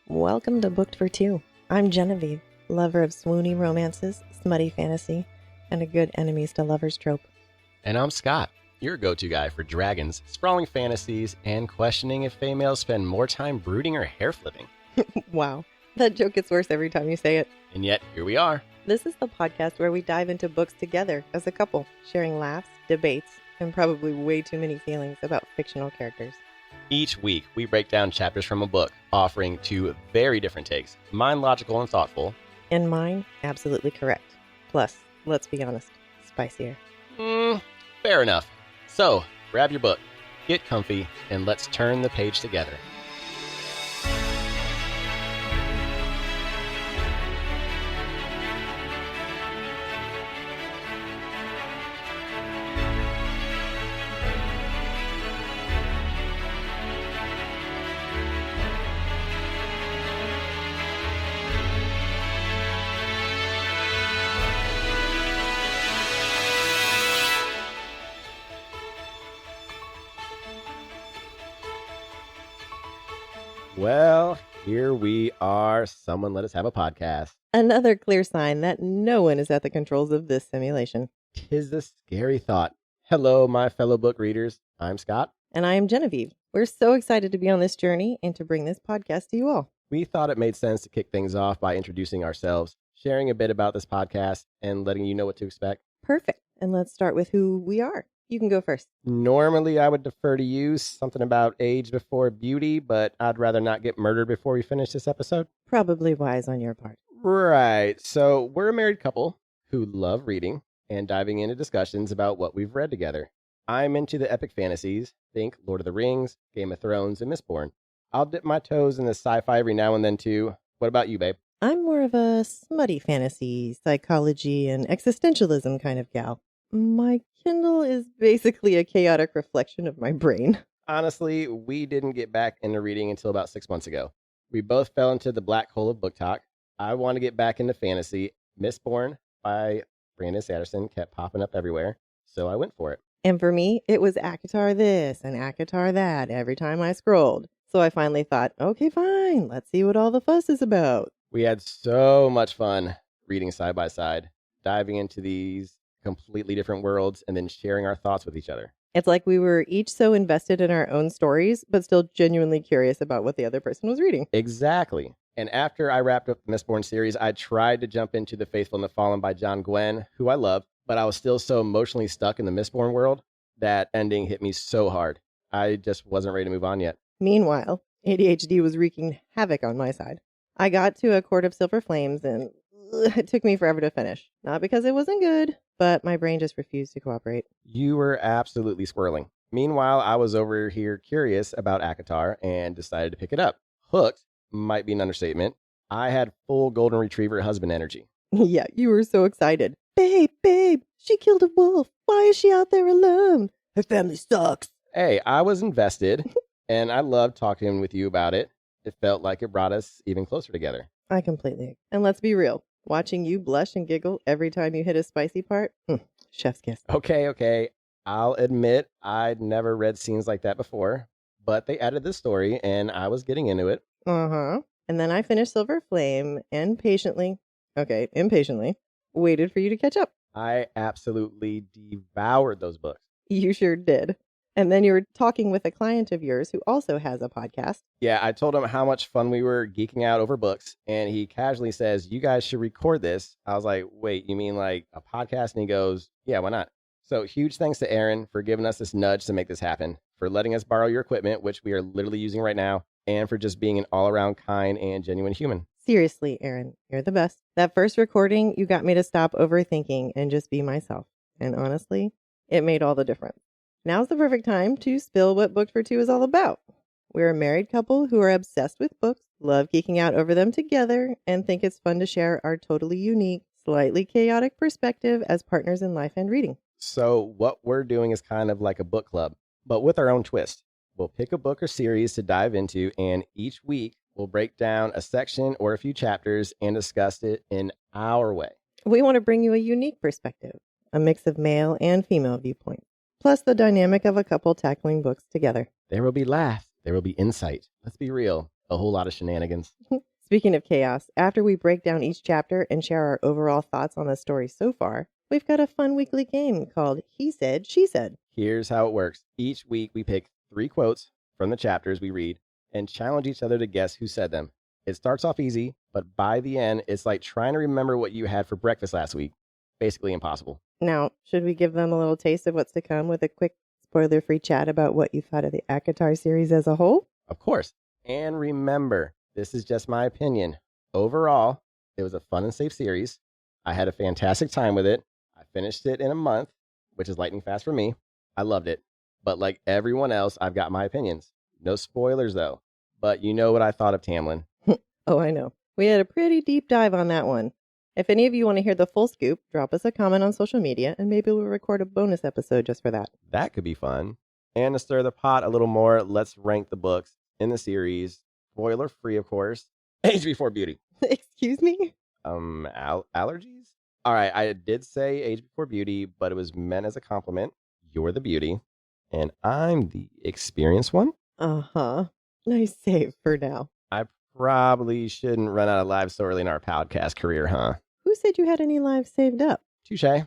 Welcome to Booked for Two. I'm Genevieve, lover of swoony romances, smutty fantasy, and a good enemies to lovers trope. And I'm Scott, your go-to guy for dragons, sprawling fantasies, and questioning if females spend more time brooding or hair flipping. Wow, that joke gets worse every time you say it. And yet, here we are. This is the podcast where we dive into books together as a couple, sharing laughs, debates, and probably way too many feelings about fictional characters. Each week, we break down chapters from a book, offering two very different takes, mine logical and thoughtful. And mine, absolutely correct. Plus, let's be honest, spicier. Fair enough. So, grab your book, get comfy, and let's turn the page together. Well, here we are. Someone let us have a podcast. Another clear sign that no one is at the controls of this simulation. 'Tis a scary thought. Hello, my fellow book readers. I'm Scott. And I am Genevieve. We're so excited to be on this journey and to bring this podcast to you all. We thought it made sense to kick things off by introducing ourselves, sharing a bit about this podcast, and letting you know what to expect. Perfect. And let's start with who we are. You can go first. Normally, I would defer to you, something about age before beauty, but I'd rather not get murdered before we finish this episode. Probably wise on your part. Right. So we're a married couple who love reading and diving into discussions about what we've read together. I'm into the epic fantasies, think Lord of the Rings, Game of Thrones, and Mistborn. I'll dip my toes in the sci-fi every now and then too. What about you, babe? I'm more of a smutty fantasy, psychology, and existentialism kind of gal. My Kindle is basically a chaotic reflection of my brain. Honestly, we didn't get back into reading until about 6 months ago. We both fell into the black hole of book talk. I want to get back into fantasy. Mistborn by Brandon Sanderson kept popping up everywhere, so I went for it. And for me, it was ACOTAR this and ACOTAR that every time I scrolled. So I finally thought, okay, fine, let's see what all the fuss is about. We had so much fun reading side by side, diving into these completely different worlds and then sharing our thoughts with each other. It's like we were each so invested in our own stories, but still genuinely curious about what the other person was reading. Exactly. And after I wrapped up the Mistborn series, I tried to jump into The Faithful and the Fallen by John Gwynne, who I love, but I was still so emotionally stuck in the Mistborn world that ending hit me so hard. I just wasn't ready to move on yet. Meanwhile, ADHD was wreaking havoc on my side. I got to A Court of Silver Flames and it took me forever to finish. Not because it wasn't good, but my brain just refused to cooperate. You were absolutely swirling. Meanwhile, I was over here curious about ACOTAR and decided to pick it up. Hooked might be an understatement. I had full golden retriever husband energy. Yeah, you were so excited. Babe, she killed a wolf. Why is she out there alone? Her family sucks. Hey, I was invested, and I loved talking with you about it. It felt like it brought us even closer together. I completely. And let's be real. Watching you blush and giggle every time you hit a spicy part, chef's kiss. Okay. I'll admit I'd never read scenes like that before, but they added this story, and I was getting into it. And then I finished Silver Flame and impatiently, waited for you to catch up. I absolutely devoured those books. You sure did. And then you were talking with a client of yours who also has a podcast. Yeah, I told him how much fun we were geeking out over books, and he casually says, you guys should record this. I was like, wait, you mean like a podcast? And he goes, yeah, why not? So huge thanks to Aaron for giving us this nudge to make this happen, for letting us borrow your equipment, which we are literally using right now, and for just being an all-around kind and genuine human. Seriously, Aaron, you're the best. That first recording, you got me to stop overthinking and just be myself. And honestly, it made all the difference. Now's the perfect time to spill what Booked for Two is all about. We're a married couple who are obsessed with books, love geeking out over them together, and think it's fun to share our totally unique, slightly chaotic perspective as partners in life and reading. So what we're doing is kind of like a book club, but with our own twist. We'll pick a book or series to dive into, and each week we'll break down a section or a few chapters and discuss it in our way. We want to bring you a unique perspective, a mix of male and female viewpoints, plus the dynamic of a couple tackling books together. There will be laughs. There will be insight. Let's be real. a whole lot of shenanigans. Speaking of chaos, after we break down each chapter and share our overall thoughts on the story so far, we've got a fun weekly game called He Said, She Said. Here's how it works. Each week we pick 3 quotes from the chapters we read and challenge each other to guess who said them. It starts off easy, but by the end, it's like trying to remember what you had for breakfast last week. Basically impossible. Now, should we give them a little taste of what's to come with a quick spoiler-free chat about what you thought of the ACOTAR series as a whole? Of course. And remember, this is just my opinion. Overall, it was a fun and safe series. I had a fantastic time with it. I finished it in a month, which is lightning fast for me. I loved it. But like everyone else, I've got my opinions. No spoilers, though. But you know what I thought of Tamlin. Oh, I know. We had a pretty deep dive on that one. If any of you want to hear the full scoop, drop us a comment on social media, and maybe we'll record a bonus episode just for that. That could be fun. And to stir the pot a little more, let's rank the books in the series. Spoiler free, of course. Age Before Beauty. Excuse me? Allergies? All right, I did say Age Before Beauty, but it was meant as a compliment. You're the beauty, and I'm the experienced one. Uh-huh. Nice save for now. I probably shouldn't run out of lives so early in our podcast career, huh? Who said you had any lives saved up? Touche. How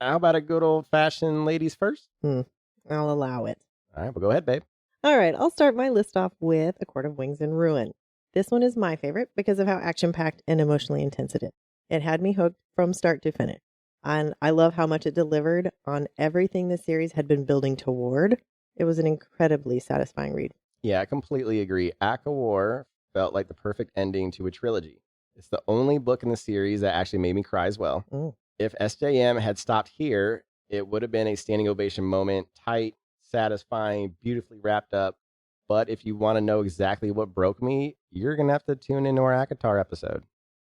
about a good old-fashioned ladies first? I'll allow it. All right, well, go ahead, babe. All right, I'll start my list off with A Court of Wings and Ruin. This one is my favorite because of how action-packed and emotionally intense it is. It had me hooked from start to finish. And I love how much it delivered on everything the series had been building toward. It was an incredibly satisfying read. Yeah, I completely agree. ACOTAR felt like the perfect ending to a trilogy. It's the only book in the series that actually made me cry as well. If SJM had stopped here, it would have been a standing ovation moment, tight, satisfying, beautifully wrapped up. But if you want to know exactly what broke me, you're going to have to tune into our ACOTAR episode.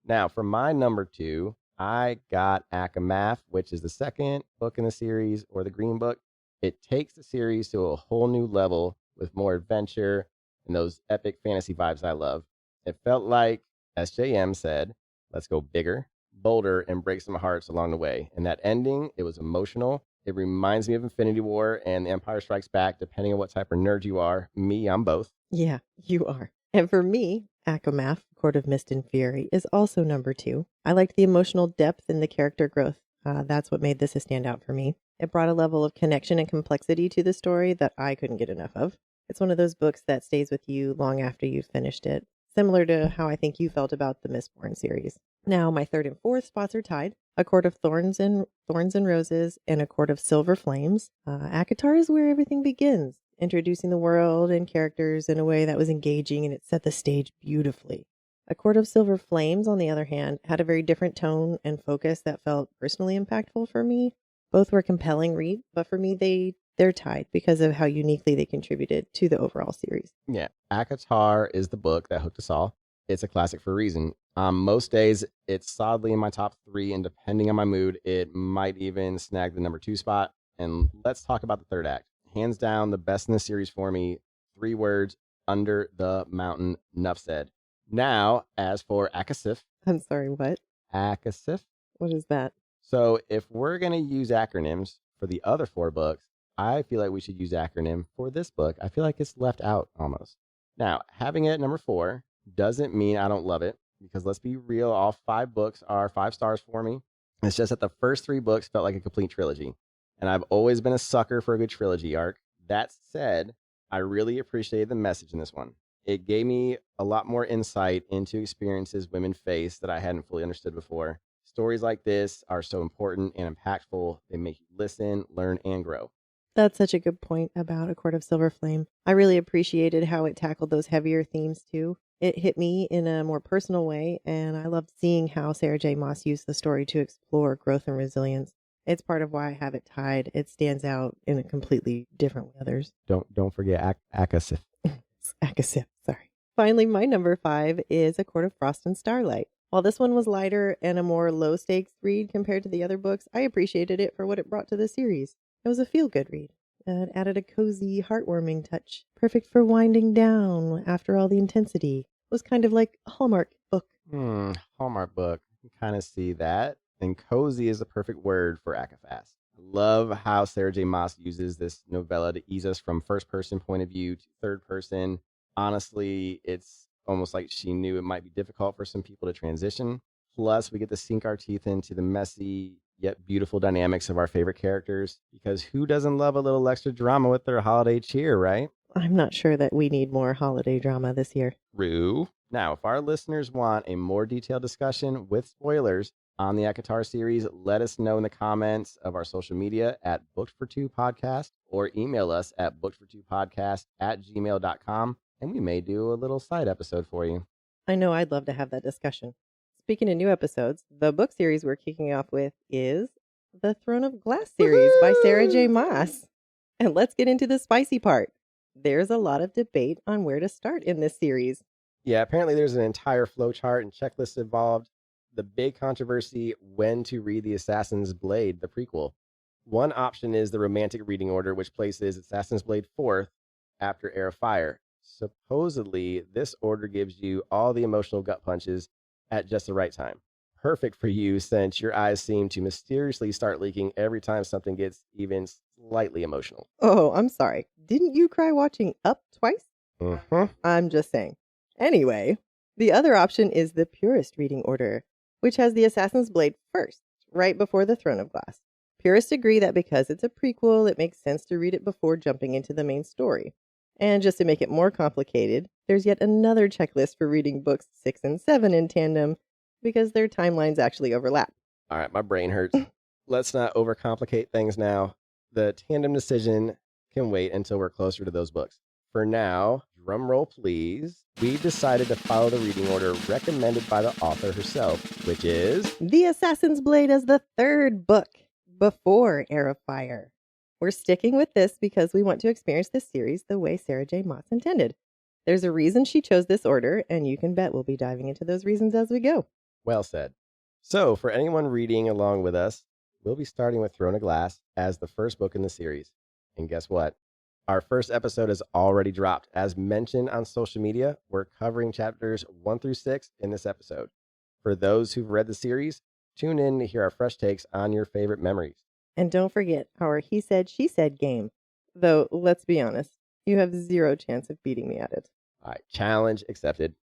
Now, for my number 2, I got ACOMAF, which is the second book in the series, or the Green Book. It takes the series to a whole new level with more adventure and those epic fantasy vibes I love. It felt like SJM said, let's go bigger, bolder, and break some hearts along the way. And that ending, it was emotional. It reminds me of Infinity War and The Empire Strikes Back, depending on what type of nerd you are. Me, I'm both. Yeah, you are. And for me, ACOMAF, Court of Mist and Fury, is also number 2. I liked the emotional depth and the character growth. That's what made this a standout for me. It brought a level of connection and complexity to the story that I couldn't get enough of. It's one of those books that stays with you long after you've finished it, similar to how I think you felt about the Mistborn series. Now, my 3rd and 4th spots are tied. A Court of Thorns and Roses and A Court of Silver Flames. ACOTAR is where everything begins, introducing the world and characters in a way that was engaging, and it set the stage beautifully. A Court of Silver Flames, on the other hand, had a very different tone and focus that felt personally impactful for me. Both were compelling reads, but for me, they're tied because of how uniquely they contributed to the overall series. Yeah, ACOTAR is the book that hooked us all. It's a classic for a reason. Most days, it's solidly in my top 3, and depending on my mood, it might even snag the number 2 spot. And let's talk about the 3rd act. Hands down, the best in the series for me. 3 words, Under the Mountain, enough said. Now, as for ACOSIF. I'm sorry, what? ACOSIF. What is that? So if we're going to use acronyms for the other 4 books, I feel like we should use acronym for this book. I feel like it's left out almost. Now, having it at number 4 doesn't mean I don't love it, because let's be real, all 5 books are 5 stars for me. It's just that the first 3 books felt like a complete trilogy, and I've always been a sucker for a good trilogy arc. That said, I really appreciated the message in this one. It gave me a lot more insight into experiences women face that I hadn't fully understood before. Stories like this are so important and impactful. They make you listen, learn, and grow. That's such a good point about A Court of Silver Flame. I really appreciated how it tackled those heavier themes too. It hit me in a more personal way, and I loved seeing how Sarah J. Maas used the story to explore growth and resilience. It's part of why I have it tied. It stands out in a completely different way than others. Don't forget ACOSIF. ACOSIF, sorry. Finally, my number 5 is A Court of Frost and Starlight. While this one was lighter and a more low-stakes read compared to the other books, I appreciated it for what it brought to the series. It was a feel-good read. It added a cozy, heartwarming touch, perfect for winding down after all the intensity. It was kind of like a Hallmark book. Hallmark book. You can kind of see that. And cozy is the perfect word for ACOFAS. I love how Sarah J. Maas uses this novella to ease us from first-person point of view to third person. Honestly, it's almost like she knew it might be difficult for some people to transition. Plus, we get to sink our teeth into the messy yet beautiful dynamics of our favorite characters, because who doesn't love a little extra drama with their holiday cheer, right? I'm not sure that we need more holiday drama this year. Rue. Now, if our listeners want a more detailed discussion with spoilers on the ACOTAR series, let us know in the comments of our social media at Booked for Two Podcast, or email us at bookedfor2podcast@gmail.com, and we may do a little side episode for you. I know I'd love to have that discussion. Speaking of new episodes, the book series we're kicking off with is the Throne of Glass series by Sarah J. Maas. And let's get into the spicy part. There's a lot of debate on where to start in this series. Yeah, apparently there's an entire flowchart and checklist involved. The big controversy: when to read The Assassin's Blade, the prequel. One option is the romantic reading order, which places Assassin's Blade 4th after Heir of Fire. Supposedly, this order gives you all the emotional gut punches at just the right time. Perfect for you, since your eyes seem to mysteriously start leaking every time something gets even slightly emotional. Oh, I'm sorry. Didn't you cry watching Up twice? Mm-hmm. I'm just saying. Anyway, the other option is the purist reading order, which has The Assassin's Blade first, right before the Throne of Glass. Purists agree that because it's a prequel, it makes sense to read it before jumping into the main story. And just to make it more complicated, there's yet another checklist for reading books 6 and 7 in tandem, because their timelines actually overlap. All right, my brain hurts. Let's not overcomplicate things now. The tandem decision can wait until we're closer to those books. For now, drum roll please, we decided to follow the reading order recommended by the author herself, which is The Assassin's Blade as the third book, before Heir of Fire. We're sticking with this because we want to experience this series the way Sarah J. Maas intended. There's a reason she chose this order, and you can bet we'll be diving into those reasons as we go. well said. So, for anyone reading along with us, we'll be starting with Throne of Glass as the first book in the series. And guess what? Our first episode is already dropped. As mentioned on social media, we're covering chapters 1 through 6 in this episode. For those who've read the series, tune in to hear our fresh takes on your favorite memories. And don't forget our He Said, She Said game. Though, let's be honest, you have zero chance of beating me at it. All right, challenge accepted.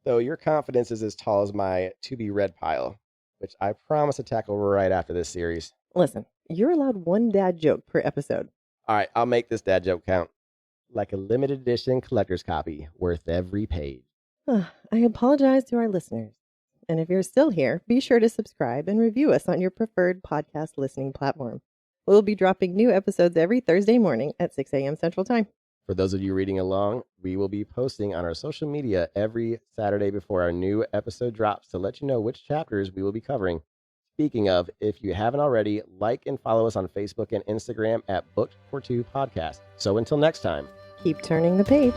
Though your confidence is as tall as my to-be-read pile, which I promise to tackle right after this series. Listen, you're allowed one dad joke per episode. All right, I'll make this dad joke count. Like a limited edition collector's copy, worth every page. I apologize to our listeners. And if you're still here, be sure to subscribe and review us on your preferred podcast listening platform. We'll be dropping new episodes every Thursday morning at 6 a.m. Central Time. For those of you reading along, we will be posting on our social media every Saturday before our new episode drops to let you know which chapters we will be covering. Speaking of, if you haven't already, like and follow us on Facebook and Instagram at Booked for Two Podcast. So until next time, Keep turning the page.